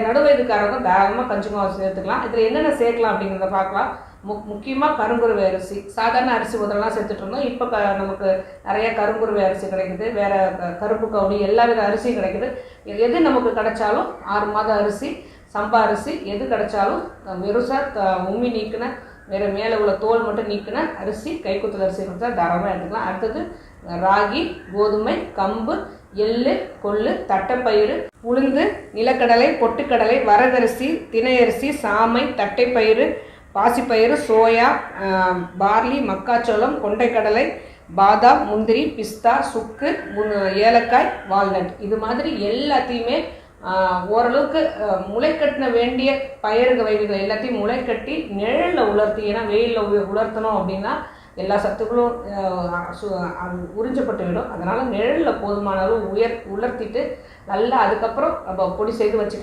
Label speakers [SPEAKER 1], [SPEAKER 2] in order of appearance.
[SPEAKER 1] நடுவயதுக்காரங்க தாராளமாக கஞ்சி மாவு சேர்த்துக்கலாம். இதில் என்னென்ன சேர்க்கலாம் அப்படிங்கிறத பார்க்கலாம். முக்கியமாக கருங்குருவை அரிசி, சாதாரண அரிசி முதல்லாம் சேர்த்துட்டு இருந்தோம். இப்போ நமக்கு நிறைய கருங்குருவை அரிசி கிடைக்குது, வேறு கருப்பு கவுனி எல்லா வித அரிசியும் கிடைக்குது. எது நமக்கு கிடைச்சாலும் 6 மாத அரிசி, சம்பா அரிசி எது கிடைச்சாலும் வெறுசாக உம்மி நீக்கின வேறு மேலே உள்ள தோல் மட்டும் நீக்கின அரிசி, கைக்குத்தல் அரிசி கொடுத்தா தாராளமாக எடுத்துக்கலாம். அடுத்தது ராகி, கோதுமை, கம்பு, எள்ளு, கொள்ளு, தட்டைப்பயிறு, உளுந்து, நிலக்கடலை, பொட்டுக்கடலை, வரகரிசி, திணையரிசி, சாமை, தட்டைப்பயிறு, பாசிப்பயிறு, சோயா, பார்லி, மக்காச்சோளம், கொண்டைக்கடலை, பாதாம், முந்திரி, பிஸ்தா, சுக்கு, ஏலக்காய், வால்நட், இது மாதிரி எல்லாத்தையுமே ஓரளவுக்கு முளைக்கட்டின வேண்டிய பயிறு வகைகள் எல்லாத்தையும் முளைக்கட்டி நிழலில் உலர்த்தி, ஏன்னா வெயிலில் உலர்த்தணும் அப்படின்னா எல்லா சத்துக்களும் உறிஞ்சப்பட்டு விடும். அதனால் நிழலில் போதுமான அளவு உலர்த்திட்டு நல்லா அதுக்கப்புறம் நம்ம பொடி செய்து வச்சுக்கலாம்.